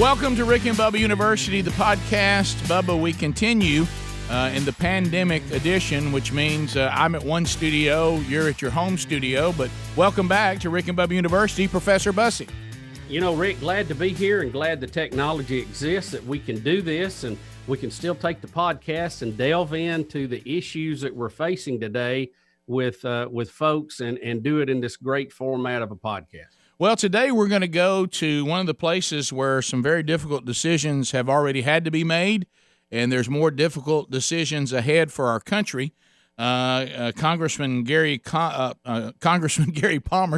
Welcome to Rick and Bubba University, the podcast. Bubba, we continue in the pandemic edition, which means I'm at one studio, you're at your home studio, but welcome back to Rick and Bubba University, Professor Bussey. You know, Rick, glad to be here and glad the technology exists that we can do this and we can still take the podcast and delve into the issues that we're facing today with folks and do it in this great format of a podcast. Well, today we're going to go to one of the places where some very difficult decisions have already had to be made, and there's more difficult decisions ahead for our country. Congressman Gary Palmer,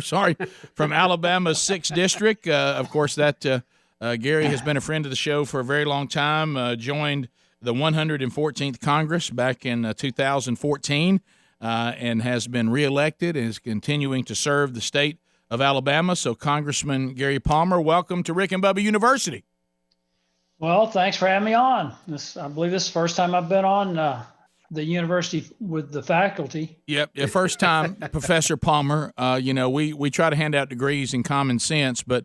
from Alabama's 6th District. Of course, that Gary has been a friend of the show for a very long time, joined the 114th Congress back in 2014, and has been reelected and is continuing to serve the state of Alabama. So, Congressman Gary Palmer, welcome to Rick and Bubba University. Well, thanks for having me on. I believe this is the first time I've been on the university with the faculty. Yep, first time, Professor Palmer. We try to hand out degrees in common sense, but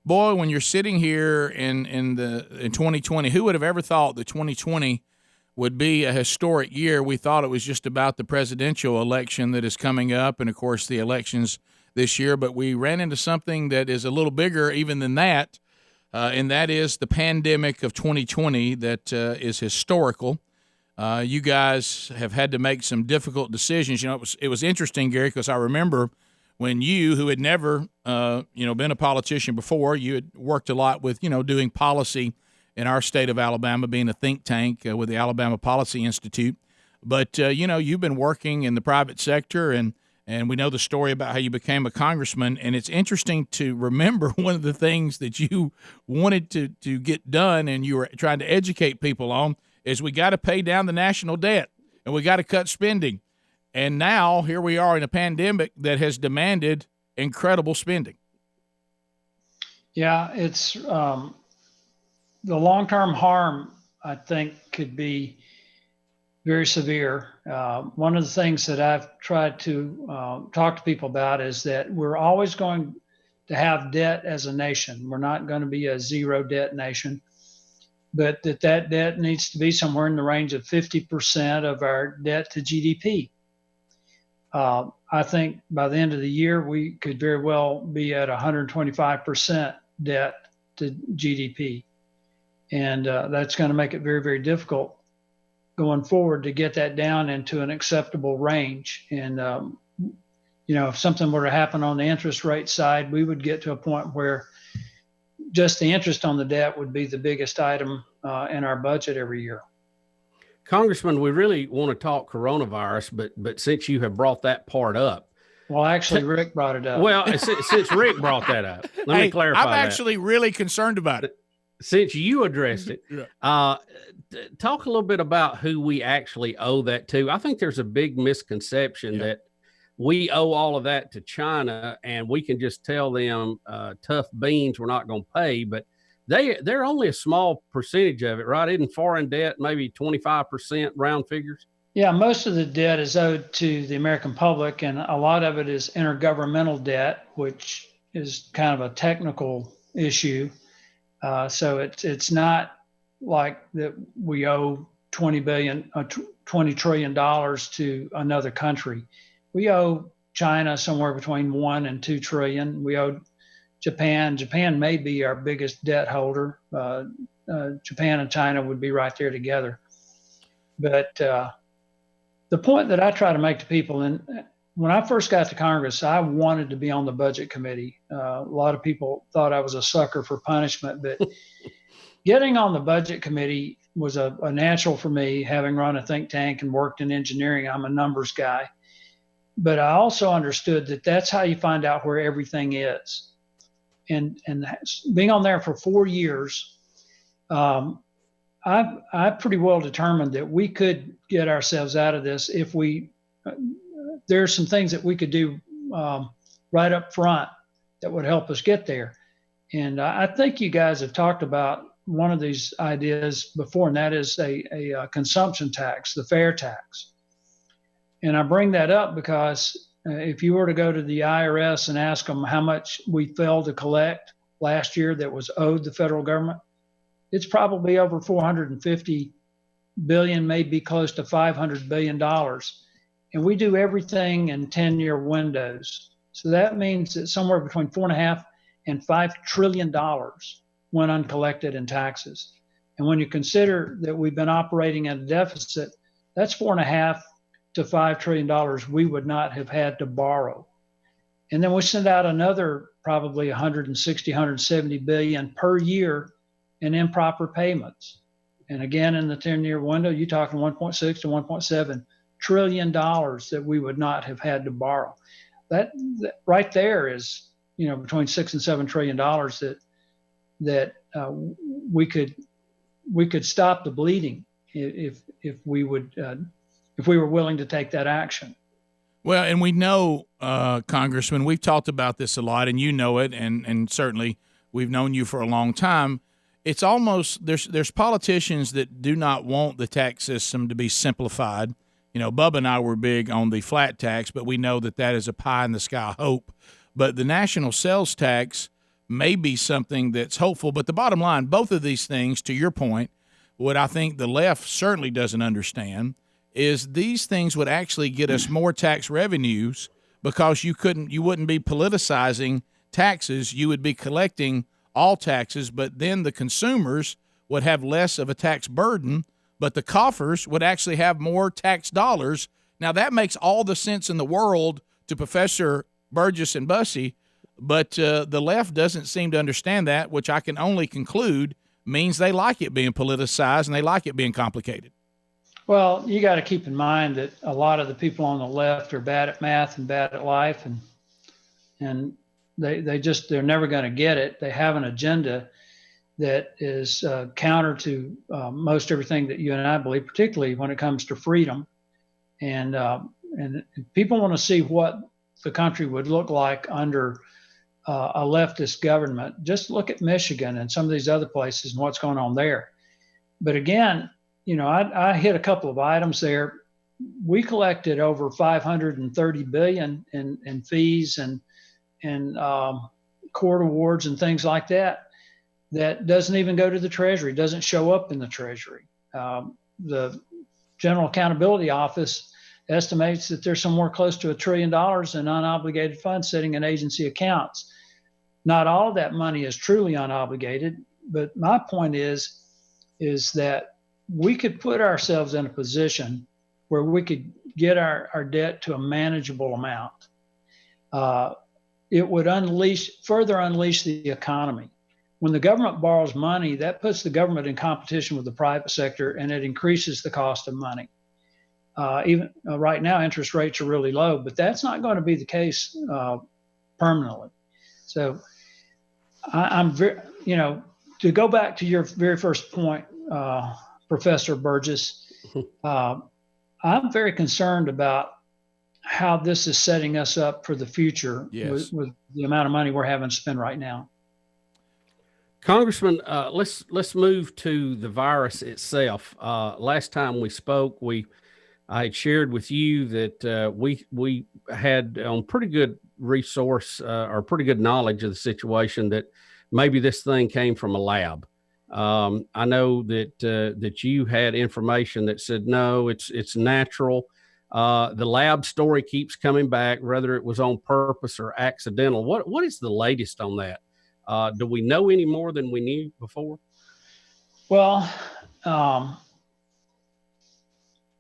boy, when you're sitting here in 2020, who would have ever thought that 2020 would be a historic year? We thought it was just about the presidential election that is coming up, and of course the elections this year, but we ran into something that is a little bigger even than that, and that is the pandemic of 2020 that is historical. You guys have had to make some difficult decisions. You know, it was interesting, Gary, because I remember when you, who had never, been a politician before, you had worked a lot with, doing policy in our state of Alabama, being a think tank with the Alabama Policy Institute. But, you've been working in the private sector, and we know the story about how you became a congressman. And it's interesting to remember one of the things that you wanted to get done and you were trying to educate people on is we got to pay down the national debt and we got to cut spending. And now here we are in a pandemic that has demanded incredible spending. Yeah, it's the long-term harm, I think, could be very severe. One of the things that I've tried to talk to people about is that we're always going to have debt as a nation. We're not going to be a zero debt nation, but that debt needs to be somewhere in the range of 50% of our debt to GDP. I think by the end of the year, we could very well be at 125% debt to GDP. And that's going to make it very, very difficult going forward to get that down into an acceptable range. And, if something were to happen on the interest rate side, we would get to a point where just the interest on the debt would be the biggest item in our budget every year. Congressman, we really want to talk coronavirus, but since you have brought that part up. Well, actually, Rick brought it up. Well, since Rick brought that up, let me clarify I'm actually really concerned about it. Since you addressed it, talk a little bit about who we actually owe that to. I think there's a big misconception that we owe all of that to China and we can just tell them tough beans, we're not going to pay, but they're only a small percentage of it, right? Isn't foreign debt maybe 25% round figures? Yeah, most of the debt is owed to the American public, and a lot of it is intergovernmental debt, which is kind of a technical issue. So it's not like that we owe $20 trillion to another country. We owe China somewhere between 1 and 2 trillion. We owe Japan. Japan may be our biggest debt holder. Japan and China would be right there together. But the point that I try to make to people, and when I first got to Congress, I wanted to be on the budget committee. A lot of people thought I was a sucker for punishment, but getting on the budget committee was a natural for me, having run a think tank and worked in engineering. I'm a numbers guy. But I also understood that that's how you find out where everything is. And being on there for 4 years, I pretty well determined that we could get ourselves out of this if there's some things that we could do right up front that would help us get there. And I think you guys have talked about one of these ideas before, and that is a consumption tax, the fair tax. And I bring that up because if you were to go to the IRS and ask them how much we failed to collect last year that was owed the federal government, it's probably over 450 billion, maybe close to $500 billion. And we do everything in 10-year windows. So that means that somewhere between $4.5 and $5 trillion went uncollected in taxes. And when you consider that we've been operating at a deficit, that's $4.5 to $5 trillion we would not have had to borrow. And then we send out another probably 160, 170 billion per year in improper payments. And again, in the 10-year window, you're talking 1.6 to 1.7 trillion dollars that we would not have had to borrow. That right there is, between $6 and $7 trillion that we could stop the bleeding if we were willing to take that action. Well, and we know, Congressman, we've talked about this a lot, and you know it, and certainly we've known you for a long time. It's almost there's politicians that do not want the tax system to be simplified. Bubba and I were big on the flat tax, but we know that is a pie in the sky hope. But the national sales tax may be something that's hopeful. But the bottom line, both of these things, to your point, what I think the left certainly doesn't understand is these things would actually get us more tax revenues because you wouldn't be politicizing taxes. You would be collecting all taxes, but then the consumers would have less of a tax burden, but the coffers would actually have more tax dollars. Now, that makes all the sense in the world to Professor Burgess and Bussey, but the left doesn't seem to understand that, which I can only conclude means they like it being politicized and they like it being complicated. Well, you got to keep in mind that a lot of the people on the left are bad at math and bad at life, and they're never going to get it. They have an agenda that is counter to most everything that you and I believe, particularly when it comes to freedom. And people want to see what the country would look like under a leftist government. Just look at Michigan and some of these other places and what's going on there. But again, I hit a couple of items there. We collected over 530 billion in fees and court awards and things like that. That doesn't even go to the Treasury, doesn't show up in the Treasury. The General Accountability Office estimates that there's somewhere close to $1 trillion in unobligated funds sitting in agency accounts. Not all of that money is truly unobligated, but my point is that we could put ourselves in a position where we could get our debt to a manageable amount. It would further unleash the economy. When the government borrows money, that puts the government in competition with the private sector, and it increases the cost of money. Even right now, interest rates are really low, but that's not going to be the case permanently. So I'm very, to go back to your very first point, Professor Burgess, I'm very concerned about how this is setting us up for the future. Yes. with the amount of money we're having to spend right now. Congressman, let's move to the virus itself. Last time we spoke, I had shared with you that we had on pretty good resource or pretty good knowledge of the situation that maybe this thing came from a lab. I know that you had information that said no, it's natural. The lab story keeps coming back, whether it was on purpose or accidental. What is the latest on that? Do we know any more than we knew before? Well,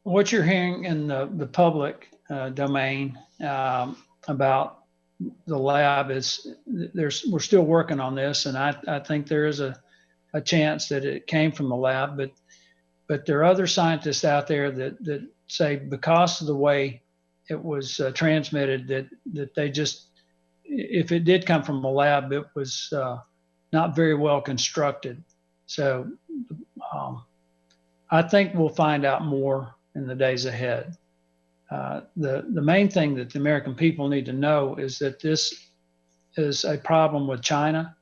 what you're hearing in the public domain about the lab is we're still working on this, and I think there is a chance that it came from the lab, but there are other scientists out there that say because of the way it was transmitted that they just, if it did come from a lab, it was not very well constructed. So I think we'll find out more in the days ahead. The main thing that the American people need to know is that this is a problem with China.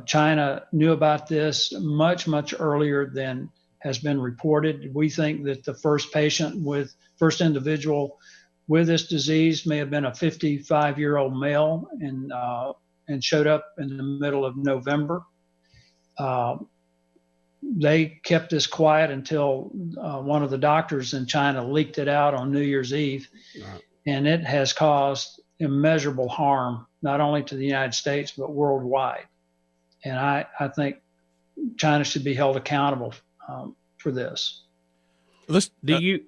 China knew about this much, much earlier than has been reported. We think that the first individual with this disease may have been a 55-year-old male and showed up in the middle of November. They kept this quiet until one of the doctors in China leaked it out on New Year's Eve. Right. And it has caused immeasurable harm, not only to the United States, but worldwide. And I think China should be held accountable for this. Go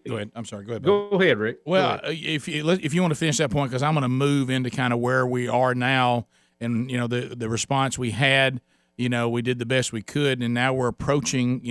ahead. I'm sorry. Go ahead. Go ahead, Rick. Well, if you want to finish that point, because I'm going to move into kind of where we are now, and the response we had. We did the best we could, and now we're approaching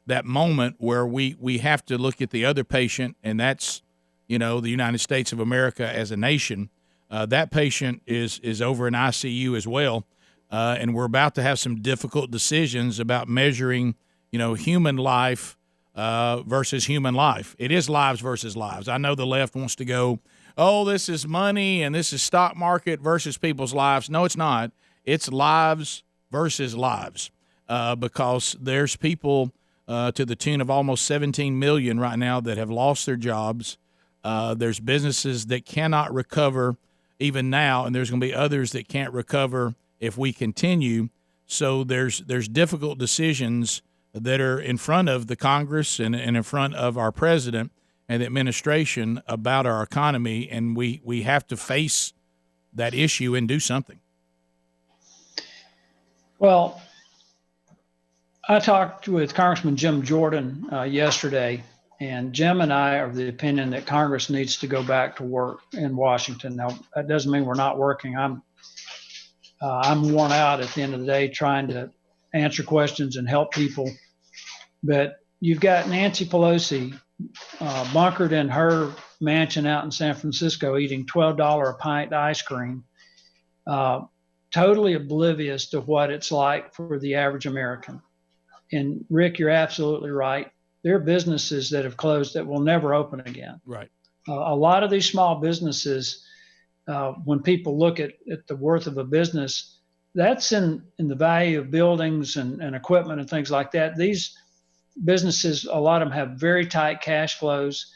that moment where we have to look at the other patient, and that's the United States of America as a nation. That patient is over in ICU as well, and we're about to have some difficult decisions about measuring human life versus human life. It is lives versus lives. I know the left wants to go, oh, this is money and this is stock market versus people's lives. No, it's not. It's lives versus lives, because there's people to the tune of almost 17 million right now that have lost their jobs. There's businesses that cannot recover even now, and there's going to be others that can't recover if we continue. So there's difficult decisions that are in front of the Congress and in front of our president and the administration about our economy, and we have to face that issue and do something. Well, I talked with Congressman Jim Jordan yesterday, and Jim and I are of the opinion that Congress needs to go back to work in Washington. Now, that doesn't mean we're not working. I'm worn out at the end of the day trying to answer questions and help people. But you've got Nancy Pelosi bunkered in her mansion out in San Francisco eating $12 a pint ice cream, totally oblivious to what it's like for the average American. And Rick, you're absolutely right. There are businesses that have closed that will never open again. Right. A lot of these small businesses, when people look at the worth of a business, that's in the value of buildings and equipment and things like that. These businesses, a lot of them have very tight cash flows.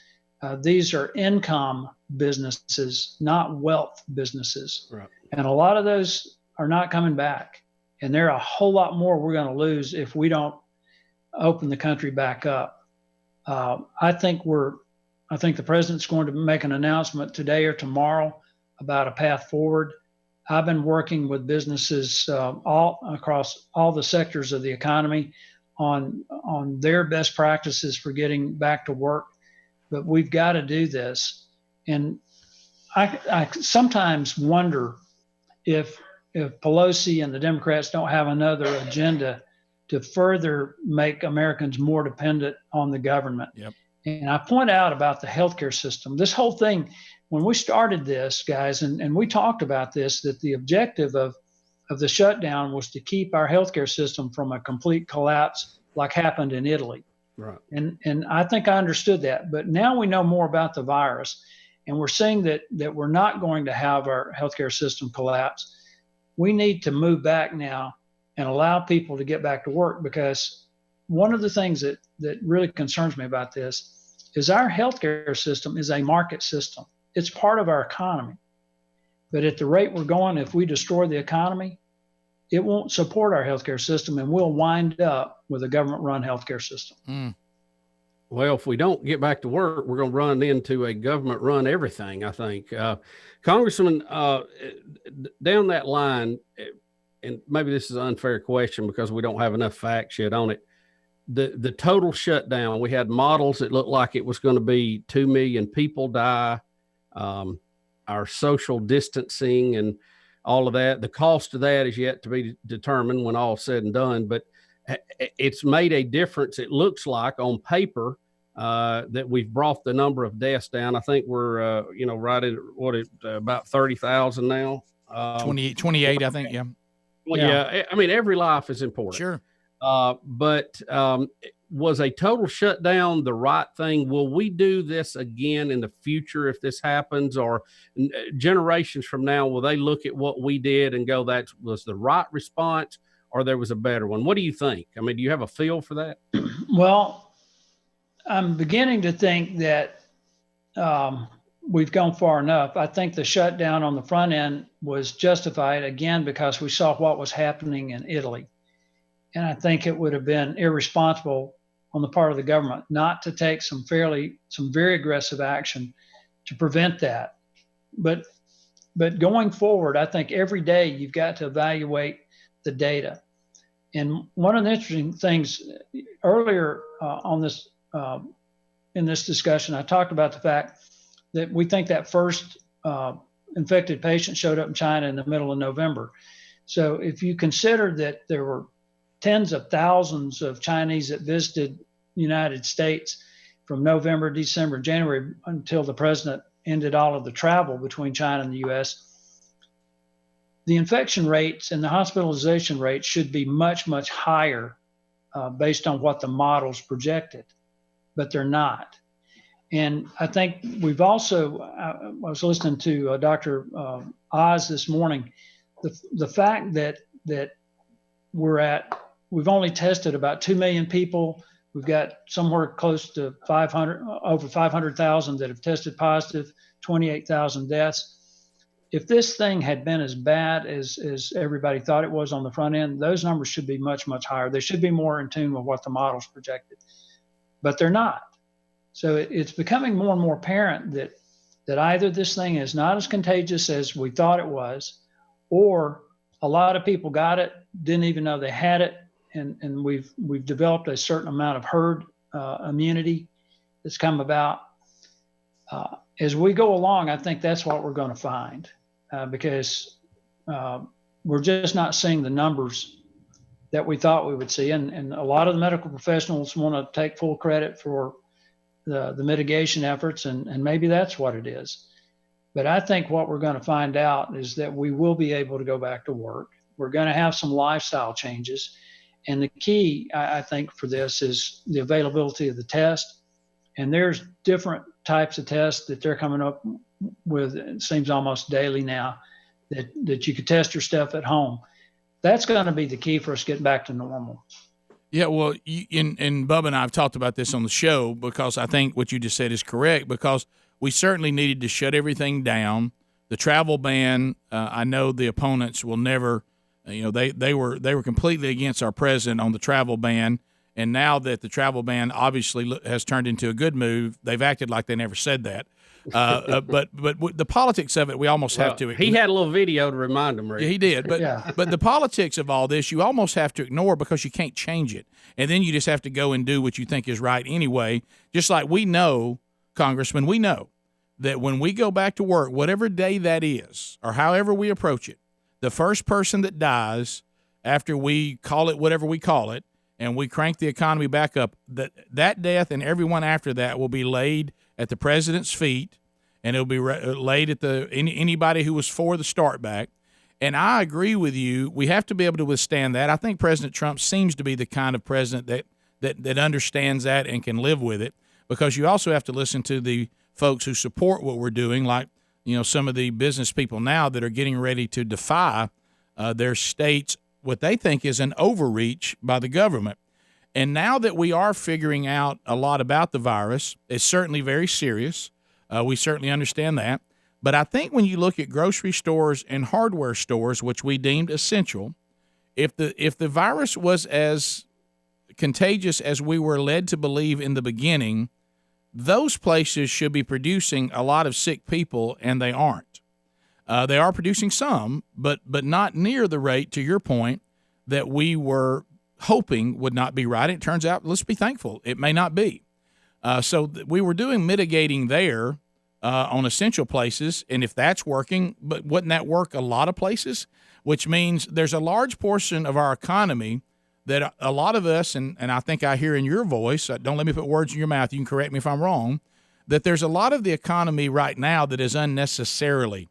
These are income businesses, not wealth businesses. Right. And a lot of those are not coming back. And there are a whole lot more we're going to lose if we don't open the country back up. I think the president's going to make an announcement today or tomorrow about a path forward. I've been working with businesses all across all the sectors of the economy on their best practices for getting back to work. But we've got to do this. And I sometimes wonder if Pelosi and the Democrats don't have another agenda to further make Americans more dependent on the government. Yep. And I point out about the healthcare system. This whole thing, when we started this, guys, and we talked about this, that the objective of the shutdown was to keep our healthcare system from a complete collapse like happened in Italy. Right. And I think I understood that. But now we know more about the virus, and we're seeing that we're not going to have our healthcare system collapse. We need to move back now and allow people to get back to work, because one of the things that really concerns me about this is our healthcare system is a market system. It's part of our economy. But at the rate we're going, if we destroy the economy, it won't support our healthcare system, and we'll wind up with a government-run healthcare system. Mm. Well, if we don't get back to work, we're going to run into a government-run everything, I think. Congressman, down that line, and maybe this is an unfair question because we don't have enough facts yet on it, the total shutdown, we had models that looked like it was going to be 2 million people die, our social distancing and all of that. The cost of that is yet to be determined when all said and done, but it's made a difference. It looks like on paper that we've brought the number of deaths down. I think we're, right at about 30,000 now. 28, I think. Yeah. Yeah. I mean, every life is important. Sure. But was a total shutdown the right thing? Will we do this again in the future if this happens, or generations from now, will they look at what we did and go, that was the right response, or there was a better one? What do you think? I mean, do you have a feel for that? Well, I'm beginning to think that we've gone far enough. I think the shutdown on the front end was justified, again, because we saw what was happening in Italy. And I think it would have been irresponsible on the part of the government not to take some very aggressive action to prevent that. But going forward, I think every day you've got to evaluate the data. And one of the interesting things earlier in this discussion, I talked about the fact that we think that first infected patient showed up in China in the middle of November. So if you consider that there were tens of thousands of Chinese that visited the United States from November, December, January, until the president ended all of the travel between China and the U.S., the infection rates and the hospitalization rates should be much, much higher based on what the models projected, but they're not. And I think we've also, I was listening to Dr. Oz this morning, the fact that we've only tested about 2 million people. We've got somewhere close to over 500,000 that have tested positive, 28,000 deaths. If this thing had been as bad as everybody thought it was on the front end, those numbers should be much, much higher. They should be more in tune with what the models projected, but they're not. So it's becoming more and more apparent that either this thing is not as contagious as we thought it was, or a lot of people got it, didn't even know they had it, and we've developed a certain amount of herd immunity that's come about. As we go along, I think that's what we're going to find because we're just not seeing the numbers that we thought we would see. And a lot of the medical professionals want to take full credit for the mitigation efforts, and maybe that's what it is. But I think what we're going to find out is that we will be able to go back to work. We're going to have some lifestyle changes. And the key, I think, for this is the availability of the test. And there's different types of tests that they're coming up with, it seems almost daily now, that you could test your stuff at home. That's going to be the key for us getting back to normal. Yeah, well, and Bubba and I have talked about this on the show because I think what you just said is correct, because we certainly needed to shut everything down. The travel ban, I know the opponents will never, they were completely against our president on the travel ban. And now that the travel ban obviously has turned into a good move, they've acted like they never said that. But the politics of it, we almost have to. He had a little video to remind him, Rick. Yeah, he did. But the politics of all this, you almost have to ignore because you can't change it. And then you just have to go and do what you think is right anyway. Just like we know, Congressman, we know that when we go back to work, whatever day that is, or however we approach it, the first person that dies after we call it whatever we call it, and we crank the economy back up, that death and everyone after that will be laid at the president's feet, and it'll be laid at anybody who was for the start back. And I agree with you. We have to be able to withstand that. I think President Trump seems to be the kind of president that understands that and can live with it, because you also have to listen to the folks who support what we're doing, like some of the business people now that are getting ready to defy their state's what they think is an overreach by the government. And now that we are figuring out a lot about the virus, it's certainly very serious. We certainly understand that. But I think when you look at grocery stores and hardware stores, which we deemed essential, if the virus was as contagious as we were led to believe in the beginning, those places should be producing a lot of sick people, and they aren't. They are producing some, but not near the rate, to your point, that we were hoping would not be right. It turns out, let's be thankful, it may not be. So we were doing mitigating there on essential places, and if that's working, but wouldn't that work a lot of places? Which means there's a large portion of our economy that a lot of us, and I think I hear in your voice, don't let me put words in your mouth, you can correct me if I'm wrong, that there's a lot of the economy right now that is unnecessarily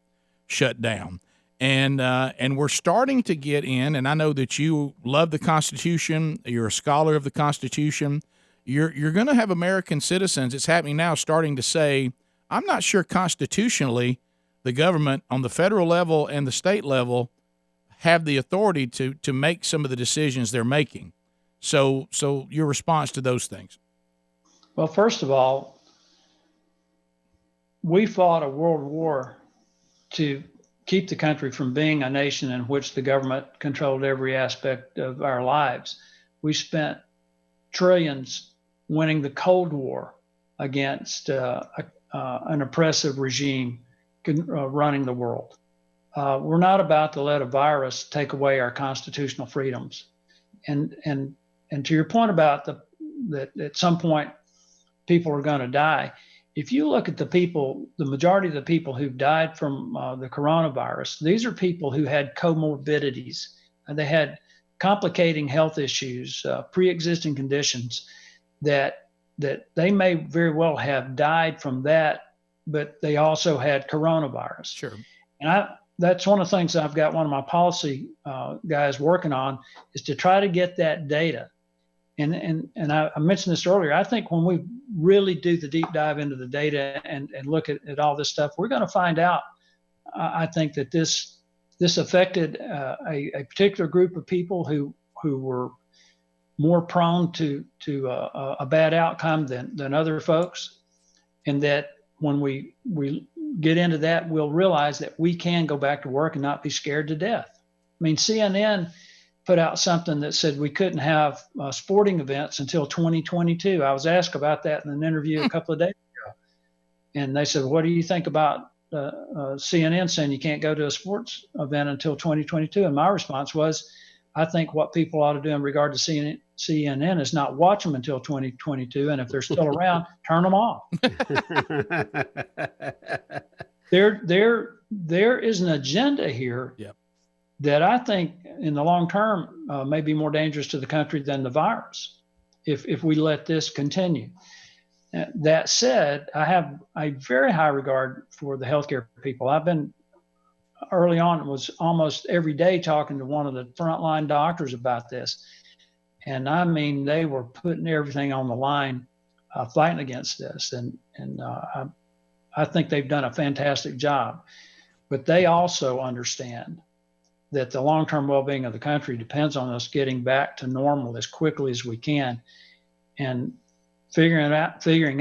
shut down. And we're starting to get in, and I know that you love the Constitution, you're a scholar of the Constitution, you're going to have American citizens, it's happening now, starting to say, I'm not sure constitutionally the government on the federal level and the state level have the authority to make some of the decisions they're making. So your response to those things? Well, first of all, we fought a world war to keep the country from being a nation in which the government controlled every aspect of our lives. we spent trillions winning the Cold War against an oppressive regime running the world. We're not about to let a virus take away our constitutional freedoms. And to your point about that at some point people are going to die. If you look at the majority of the people who've died from the coronavirus, these are people who had comorbidities. They had complicating health issues, pre-existing conditions that they may very well have died from that, but they also had coronavirus. Sure. And that's one of the things I've got one of my policy guys working on, is to try to get that data. And I mentioned this earlier. I think when we really do the deep dive into the data and look at all this stuff, we're going to find out, I think, that this affected a particular group of people who were more prone to a bad outcome than other folks. And that when we get into that, we'll realize that we can go back to work and not be scared to death. I mean, CNN put out something that said we couldn't have sporting events until 2022. I was asked about that in an interview a couple of days ago. And they said, what do you think about CNN saying you can't go to a sports event until 2022? And my response was, I think what people ought to do in regard to CNN is not watch them until 2022. And if they're still around, turn them off. There is an agenda here. Yep. That I think in the long term may be more dangerous to the country than the virus if we let this continue. That said, I have a very high regard for the healthcare people. I've been early on, was almost every day talking to one of the frontline doctors about this. And I mean, they were putting everything on the line, fighting against this. And I think they've done a fantastic job. But they also understand that the long-term well-being of the country depends on us getting back to normal as quickly as we can, and figuring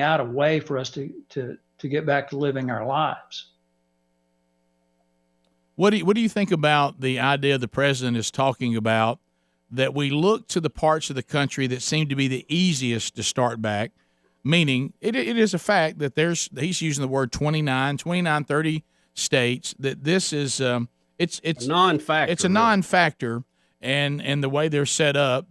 out a way for us to get back to living our lives. What do you think about the idea the president is talking about, that we look to the parts of the country that seem to be the easiest to start back, meaning it is a fact that he's using the word 29, 30 states, that this is it's a non-factor. It's a non-factor, and the way they're set up,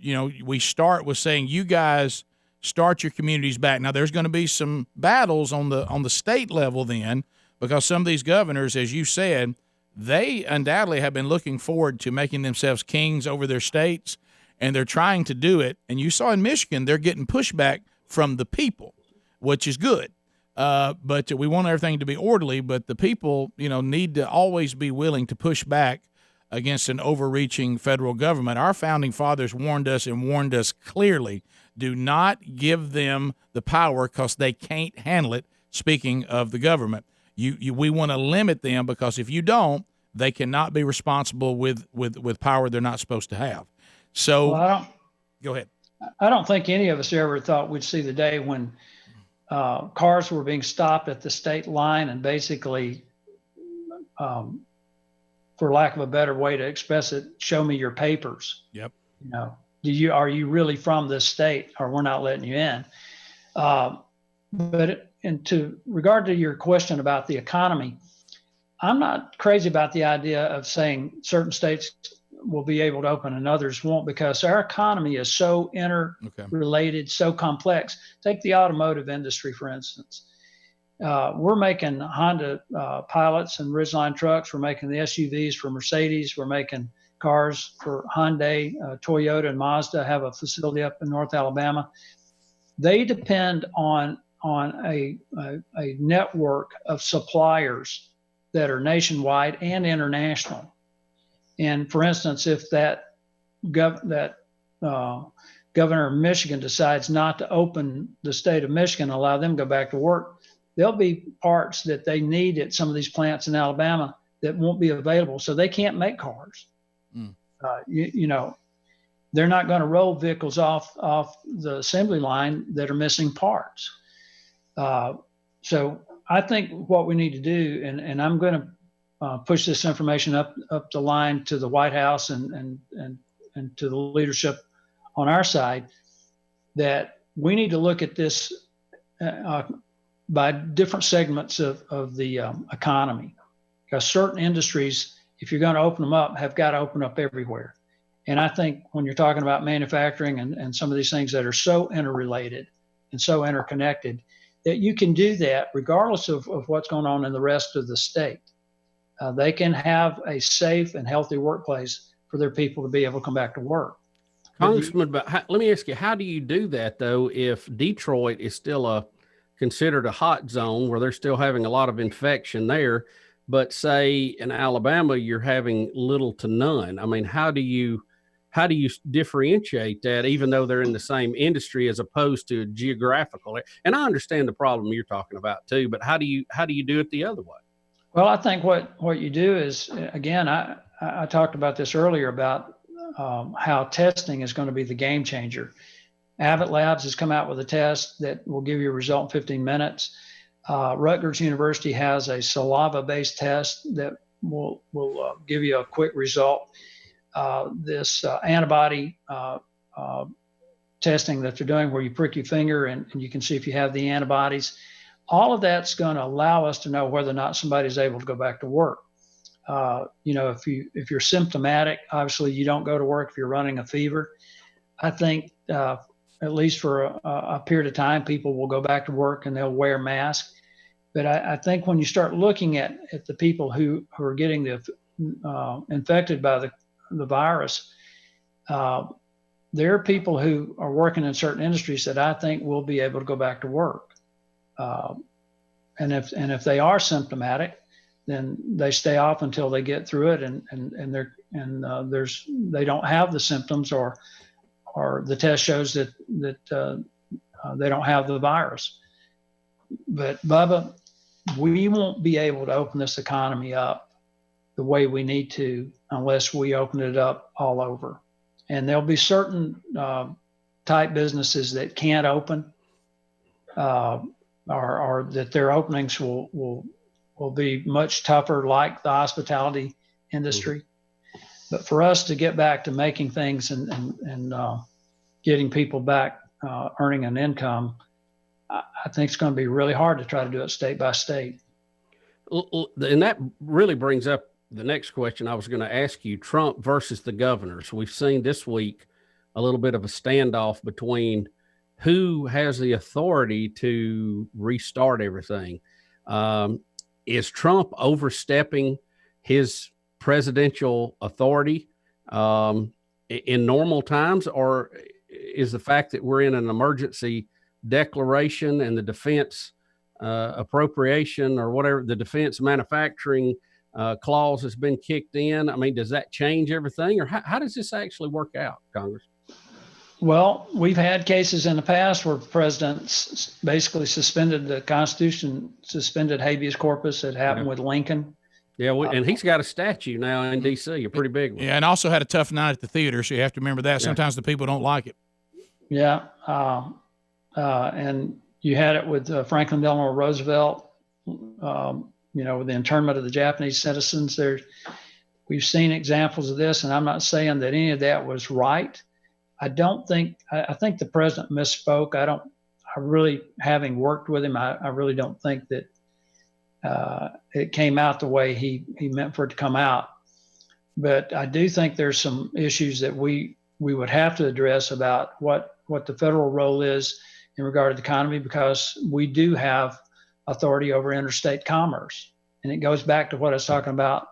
we start with saying, you guys start your communities back. Now there's going to be some battles on the state level then, because some of these governors, as you said, they undoubtedly have been looking forward to making themselves kings over their states, and they're trying to do it. And you saw in Michigan, they're getting pushback from the people, which is good. But we want everything to be orderly, but the people, need to always be willing to push back against an overreaching federal government. Our founding fathers warned us clearly, do not give them the power because they can't handle it. Speaking of the government, we want to limit them, because if you don't, they cannot be responsible with power they're not supposed to have. So go ahead. I don't think any of us ever thought we'd see the day when cars were being stopped at the state line and basically, for lack of a better way to express it, show me your papers. Yep. Are you really from this state, or we're not letting you in? And to regard to your question about the economy, I'm not crazy about the idea of saying certain states will be able to open and others won't, because our economy is so interrelated, so complex. Take the automotive industry, for instance. We're making Honda pilots and Ridgeline trucks. We're making the SUVs for Mercedes. We're making cars for Hyundai, Toyota, and Mazda have a facility up in North Alabama. They depend on a network of suppliers that are nationwide and international. And for instance, if that governor of Michigan decides not to open the state of Michigan, allow them to go back to work, there'll be parts that they need at some of these plants in Alabama that won't be available, so they can't make cars. They're not going to roll vehicles off the assembly line that are missing parts. So I think what we need to do, and I'm going to push this information up the line to the White House and to the leadership on our side, that we need to look at this by different segments of the economy, because certain industries, if you're going to open them up, have got to open up everywhere. And I think when you're talking about manufacturing and some of these things that are so interrelated and so interconnected, that you can do that regardless of what's going on in the rest of the state. They can have a safe and healthy workplace for their people to be able to come back to work. Congressman, but let me ask you, how do you do that, though, if Detroit is still considered a hot zone where they're still having a lot of infection there, but say in Alabama, you're having little to none? I mean, how do you differentiate that, even though they're in the same industry as opposed to geographical? And I understand the problem you're talking about too, but how do you do it the other way? Well, I think what you do is, again, I talked about this earlier about how testing is going to be the game changer. Abbott Labs has come out with a test that will give you a result in 15 minutes. Rutgers University has a saliva-based test that will give you a quick result. This antibody testing that they're doing, where you prick your finger and you can see if you have the antibodies, all of that's going to allow us to know whether or not somebody's able to go back to work. If you're symptomatic, obviously you don't go to work if you're running a fever. I think at least for a period of time, people will go back to work and they'll wear masks. But I think when you start looking at the people who are getting infected by the virus, there are people who are working in certain industries that I think will be able to go back to work. And if they are symptomatic, then they stay off until they get through it, and they don't have the symptoms, or the test shows that they don't have the virus. But Bubba, we won't be able to open this economy up the way we need to unless we open it up all over. And there'll be certain type businesses that can't open, or that their openings will be much tougher, like the hospitality industry. Mm-hmm. But for us to get back to making things and getting people back earning an income, I think it's going to be really hard to try to do it state by state. And that really brings up the next question I was going to ask you: Trump versus the governors. We've seen this week a little bit of a standoff between who has the authority to restart everything. Is Trump overstepping his presidential authority in normal times, or is the fact that we're in an emergency declaration and the defense appropriation, or whatever, the defense manufacturing clause has been kicked in? I mean, does that change everything, or how does this actually work out, Congress? Well, we've had cases in the past where presidents basically suspended the Constitution, suspended habeas corpus. It happened with Lincoln. Yeah, and he's got a statue now in D.C., a pretty big one. Yeah, and also had a tough night at the theater, so you have to remember that. Sometimes the people don't like it. Yeah, and you had it with Franklin Delano Roosevelt, with the internment of the Japanese citizens. We've seen examples of this, and I'm not saying that any of that was right. I think the president misspoke. I really, having worked with him, I really don't think that it came out the way he meant for it to come out. But I do think there's some issues that we would have to address about what the federal role is in regard to the economy, because we do have authority over interstate commerce. And it goes back to what I was talking about,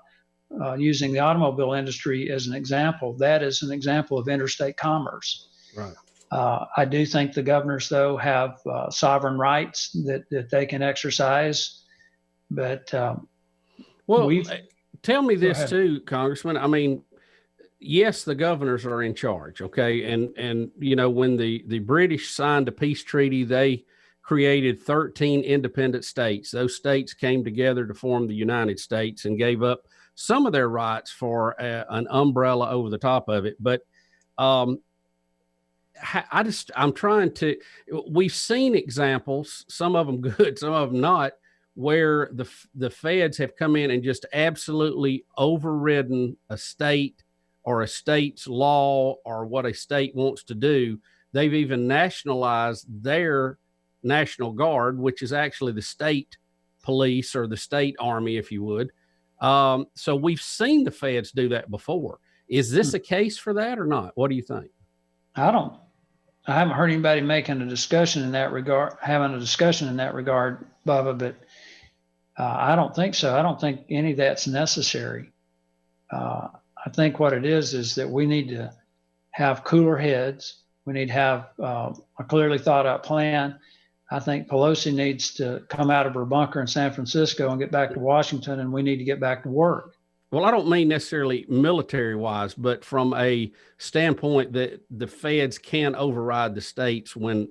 using the automobile industry as an example. That is an example of interstate commerce. Right. I do think the governors, though, have sovereign rights that they can exercise. But tell me this too, Congressman. I mean, yes, the governors are in charge, okay? And when the British signed a peace treaty, they created 13 independent states. Those states came together to form the United States and gave up some of their rights for an umbrella over the top of it. But we've seen examples, some of them good, some of them not, where the feds have come in and just absolutely overridden a state or a state's law or what a state wants to do. They've even nationalized their National Guard, which is actually the state police or the state army, if you would. So we've seen the feds do that before. Is this a case for that or not? What do you think? I haven't heard anybody having a discussion in that regard, Bubba, but I don't think so. I don't think any of that's necessary. I think what it is that we need to have cooler heads. We need to have a clearly thought out plan. I think Pelosi needs to come out of her bunker in San Francisco and get back to Washington, and we need to get back to work. Well, I don't mean necessarily military wise, but from a standpoint that the feds can override the states when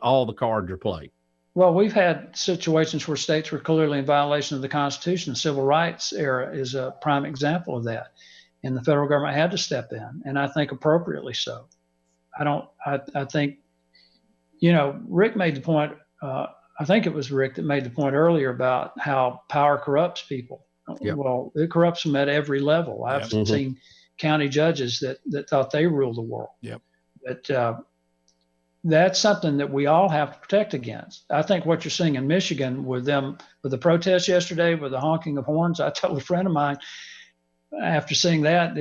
all the cards are played. Well, we've had situations where states were clearly in violation of the Constitution. The Civil Rights era is a prime example of that. And the federal government had to step in, and I think appropriately so. I think, Rick made the point, I think it was Rick that made the point earlier about how power corrupts people. Yep. Well, it corrupts them at every level. I've seen county judges that thought they ruled the world. Yep. But that's something that we all have to protect against. I think what you're seeing in Michigan with the protest yesterday, with the honking of horns, I told a friend of mine after seeing that,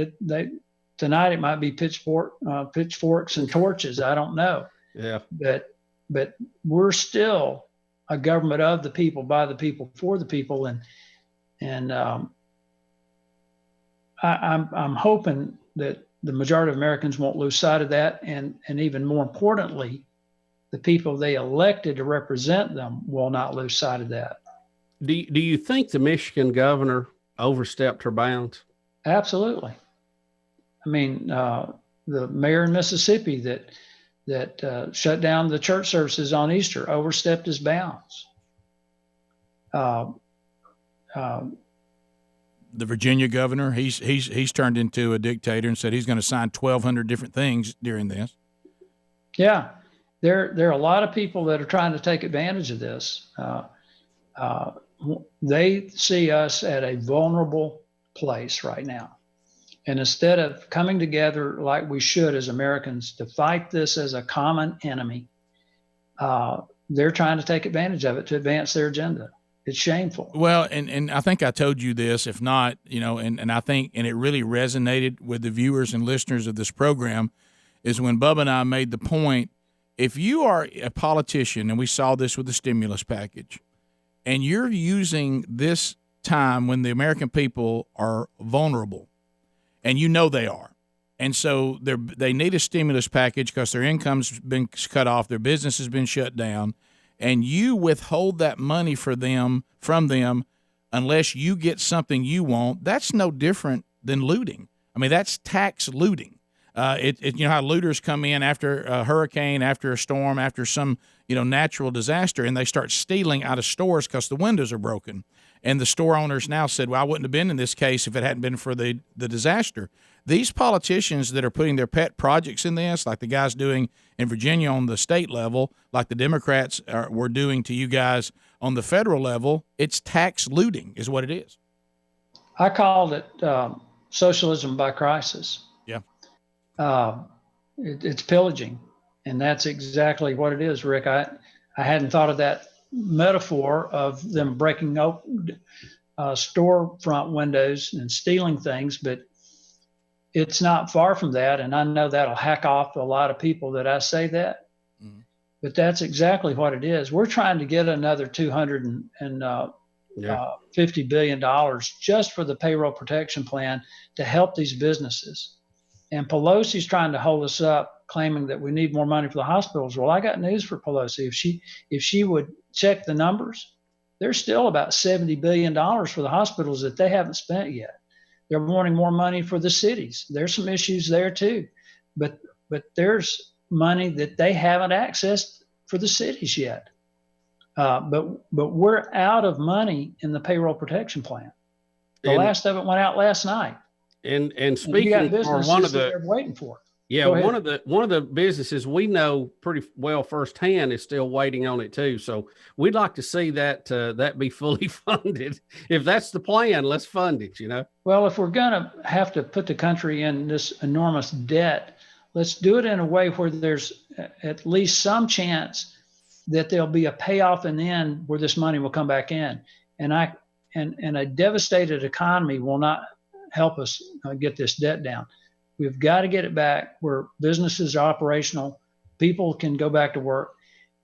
tonight it might be pitchforks and torches. I don't know. Yeah. But we're still a government of the people, by the people, for the people, and I'm hoping that the majority of Americans won't lose sight of that, and even more importantly, the people they elected to represent them will not lose sight of that. Do you think the Michigan governor overstepped her bounds? Absolutely. I mean, the mayor in Mississippi that shut down the church services on Easter overstepped his bounds. The Virginia governor, he's turned into a dictator and said he's going to sign 1,200 different things during this. Yeah, there are a lot of people that are trying to take advantage of this. They see us at a vulnerable place right now. And instead of coming together like we should as Americans to fight this as a common enemy, they're trying to take advantage of it to advance their agenda. It's shameful. Well, and I think I told you this, if not, and I think, and it really resonated with the viewers and listeners of this program, is when Bubba and I made the point, if you are a politician, and we saw this with the stimulus package, and you're using this time when the American people are vulnerable, and they are, and so they need a stimulus package because their income's been cut off, their business has been shut down, and you withhold that money from them unless you get something you want, that's no different than looting. I mean, that's tax looting. You know how looters come in after a hurricane, after a storm, after some natural disaster, and they start stealing out of stores because the windows are broken. And the store owners now said, well, I wouldn't have been in this case if it hadn't been for the disaster. These politicians that are putting their pet projects in this, like the guys doing in Virginia on the state level, like the Democrats were doing to you guys on the federal level, it's tax looting is what it is. I called it socialism by crisis. Yeah. It's pillaging, and that's exactly what it is, Rick. I hadn't thought of that metaphor of them breaking open storefront windows and stealing things, but it's not far from that. And I know that'll hack off a lot of people that I say that, but that's exactly what it is. We're trying to get another $250 billion just for the payroll protection plan to help these businesses. And Pelosi's trying to hold us up, claiming that we need more money for the hospitals. Well, I got news for Pelosi. If she would check the numbers, there's still about $70 billion for the hospitals that they haven't spent yet. They're wanting more money for the cities. There's some issues there too, but there's money that they haven't accessed for the cities yet. But we're out of money in the payroll protection plan. The last of it went out last night. And speaking for one of the they're waiting for. Yeah, one of the businesses we know pretty well firsthand is still waiting on it too. So we'd like to see that be fully funded. If that's the plan, let's fund it. Well, if we're going to have to put the country in this enormous debt, let's do it in a way where there's at least some chance that there'll be a payoff in the end where this money will come back in. And a devastated economy will not help us get this debt down. We've got to get it back where businesses are operational, people can go back to work,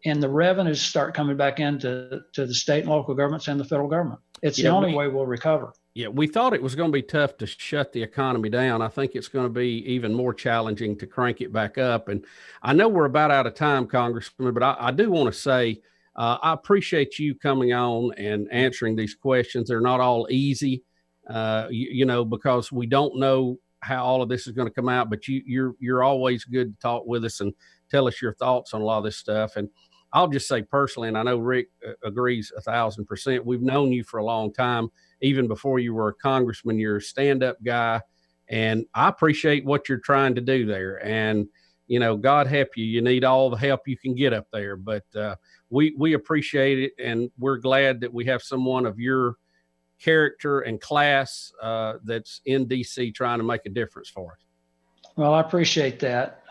and the revenues start coming back into the state and local governments and the federal government. It's the only way we'll recover. Yeah, we thought it was going to be tough to shut the economy down. I think it's going to be even more challenging to crank it back up. And I know we're about out of time, Congressman, but I do want to say I appreciate you coming on and answering these questions. They're not all easy, because we don't know how all of this is going to come out, but you're always good to talk with us and tell us your thoughts on a lot of this stuff. And I'll just say personally, and I know Rick agrees 1,000%, we've known you for a long time, even before you were a congressman. You're a stand-up guy, and I appreciate what you're trying to do there. And, God help you. You need all the help you can get up there, but we appreciate it, and we're glad that we have someone of your character and class that's in DC trying to make a difference for us. Well, I appreciate that.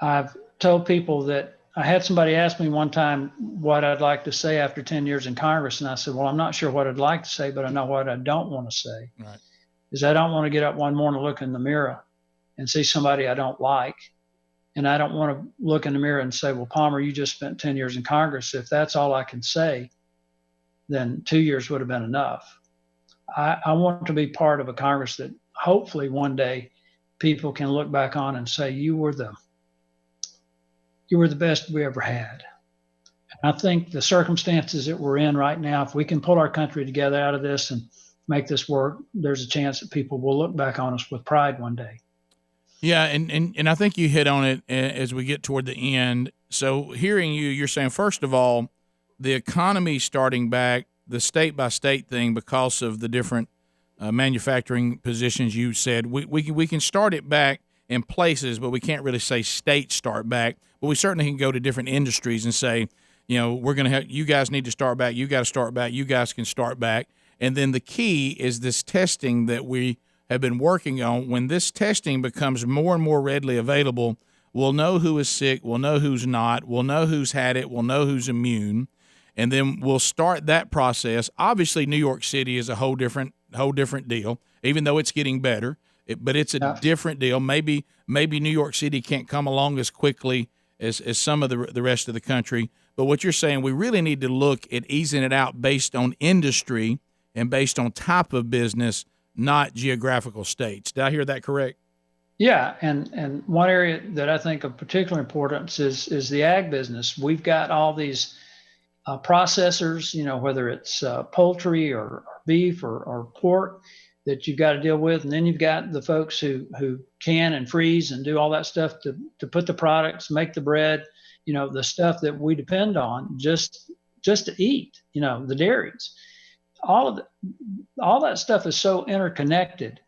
I've told people that I had somebody ask me one time what I'd like to say after 10 years in Congress. And I said, well, I'm not sure what I'd like to say, but I know what I don't want to say. Right. Is I don't want to get up one morning, look in the mirror and see somebody I don't like. And I don't want to look in the mirror and say, well, Palmer, you just spent 10 years in Congress. If that's all I can say, then 2 years would have been enough. I want to be part of a Congress that hopefully one day people can look back on and say, you were the best we ever had. And I think the circumstances that we're in right now, if we can pull our country together out of this and make this work, there's a chance that people will look back on us with pride one day. Yeah, and I think you hit on it as we get toward the end. So hearing you're saying, first of all, the economy starting back, the state-by-state thing, because of the different manufacturing positions you said, we can start it back in places, but we can't really say states start back. But we certainly can go to different industries and say, we're going to have, you guys need to start back, you got to start back, you guys can start back. And then the key is this testing that we have been working on. When this testing becomes more and more readily available, we'll know who is sick, we'll know who's not, we'll know who's had it, we'll know who's immune. And then we'll start that process. Obviously, New York City is a whole different deal, even though it's getting better. But it's a different deal. Maybe New York City can't come along as quickly as some of the rest of the country. But what you're saying, we really need to look at easing it out based on industry and based on type of business, not geographical states. Did I hear that correct? Yeah, and one area that I think of particular importance is the ag business. We've got all these processors, whether it's poultry or beef or pork that you've got to deal with. And then you've got the folks who can and freeze and do all that stuff to put the products, make the bread, the stuff that we depend on just to eat, the dairies. All that stuff is so interconnected.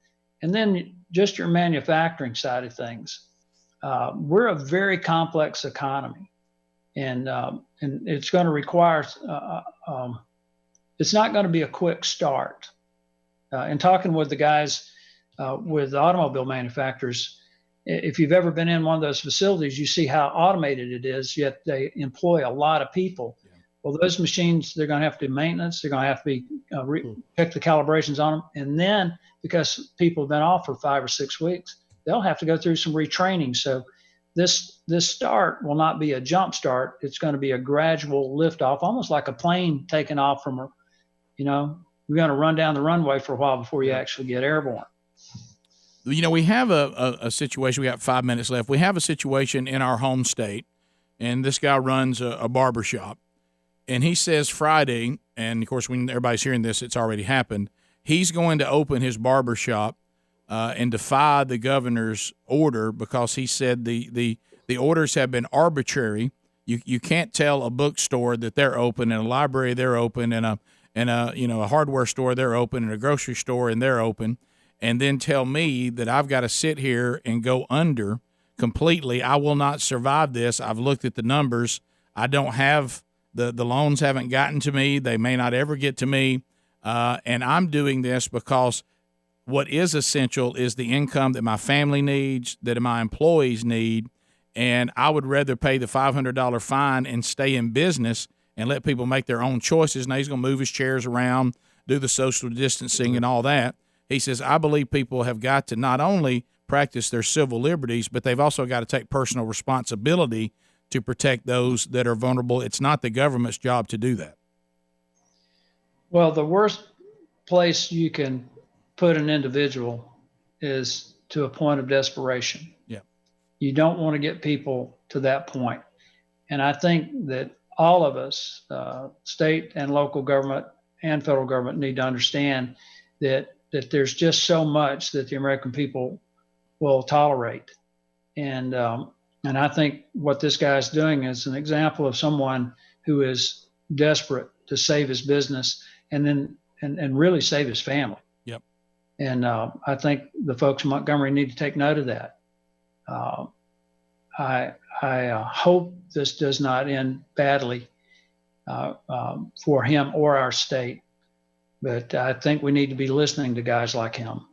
And then just your manufacturing side of things. We're a very complex economy. And it's going to require, it's not going to be a quick start. And talking with the guys with the automobile manufacturers, if you've ever been in one of those facilities, you see how automated it is, yet they employ a lot of people. Yeah. Well, those machines, they're going to have to do maintenance. They're going to have to be check the calibrations on them. And then because people have been off for 5 or 6 weeks, they'll have to go through some retraining. So this start will not be a jump start. It's going to be a gradual lift off, almost like a plane taking off from, we're going to run down the runway for a while before you actually get airborne. We have a situation. We got 5 minutes left. We have a situation in our home state, and this guy runs a barber shop. And he says Friday, and of course, when everybody's hearing this, it's already happened. He's going to open his barber shop and defy the governor's order because he said the orders have been arbitrary. You can't tell a bookstore that they're open, and a library they're open, and a hardware store they're open, and a grocery store and they're open. and then tell me that I've got to sit here and go under completely. I will not survive this. I've looked at the numbers. I don't have the loans haven't gotten to me. They may not ever get to me. And I'm doing this because what is essential is the income that my family needs, that my employees need. And I would rather pay the $500 fine and stay in business and let people make their own choices. Now he's going to move his chairs around, do the social distancing and all that. He says, I believe people have got to not only practice their civil liberties, but they've also got to take personal responsibility to protect those that are vulnerable. It's not the government's job to do that. Well, the worst place you can put an individual is to a point of desperation. Yeah. You don't want to get people to that point. And I think that all of us, state and local government and federal government, need to understand that there's just so much that the American people will tolerate. And I think what this guy's doing is an example of someone who is desperate to save his business and really save his family. Yep. And I think the folks in Montgomery need to take note of that. I hope this does not end badly for him or our state, but I think we need to be listening to guys like him.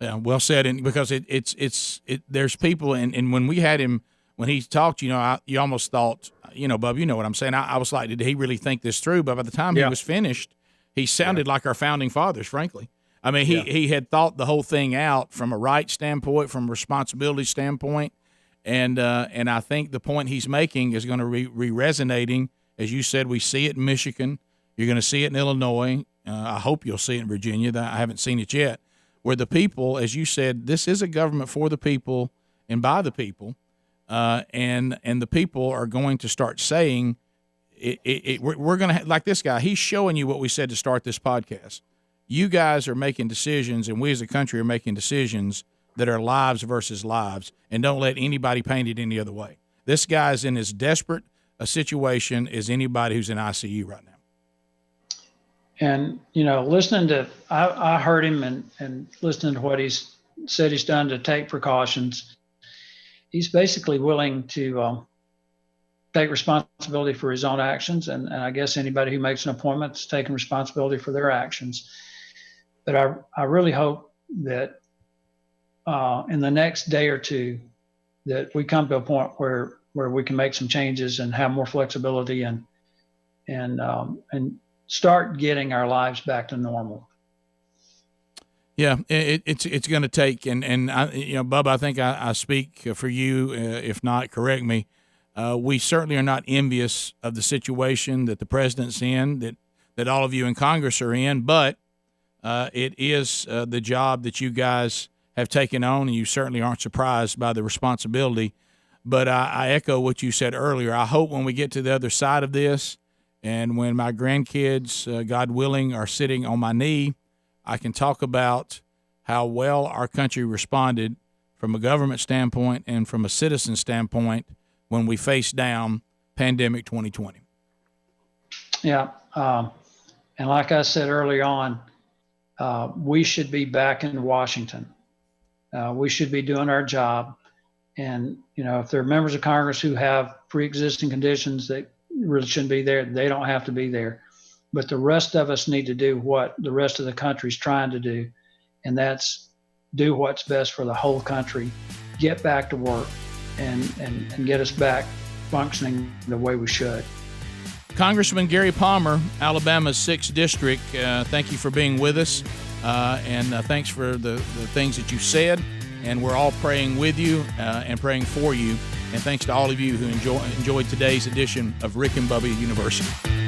Yeah, well said. And because there's people, and when we had him, when he talked, you almost thought, Bub, you know what I'm saying. I was like, did he really think this through? But by the time he was finished, he sounded like our founding fathers, frankly. I mean, he had thought the whole thing out from a right standpoint, from a responsibility standpoint, and I think the point he's making is going to be resonating. As you said, we see it in Michigan. You're going to see it in Illinois. I hope you'll see it in Virginia. I haven't seen it yet. Where the people, as you said, this is a government for the people and by the people, and the people are going to start saying, we're going to, like this guy, he's showing you what we said to start this podcast. You guys are making decisions, and we as a country are making decisions that are lives versus lives, and don't let anybody paint it any other way. This guy's in as desperate a situation as anybody who's in ICU right now. And, listening to, I heard him and listening to what he's said he's done to take precautions, he's basically willing to take responsibility for his own actions. And I guess anybody who makes an appointment is taking responsibility for their actions. But I really hope that in the next day or two that we come to a point where we can make some changes and have more flexibility and start getting our lives back to normal. Yeah, it's going to take, and I, Bubba, I think I speak for you. If not, correct me. We certainly are not envious of the situation that the president's in, that all of you in Congress are in, but it is the job that you guys have taken on, and you certainly aren't surprised by the responsibility. But I echo what you said earlier. I hope when we get to the other side of this, and when my grandkids, God willing, are sitting on my knee, I can talk about how well our country responded from a government standpoint and from a citizen standpoint when we faced down pandemic 2020. Yeah. And like I said early on, we should be back in Washington. We should be doing our job. And, if there are members of Congress who have pre-existing conditions that really shouldn't be there, they don't have to be there. But the rest of us need to do what the rest of the country's trying to do, and that's do what's best for the whole country, get back to work, and get us back functioning the way we should. Congressman Gary Palmer, Alabama's 6th District, thank you for being with us, and thanks for the things that you said, and we're all praying with you and praying for you, and thanks to all of you who enjoyed today's edition of Rick and Bubba University.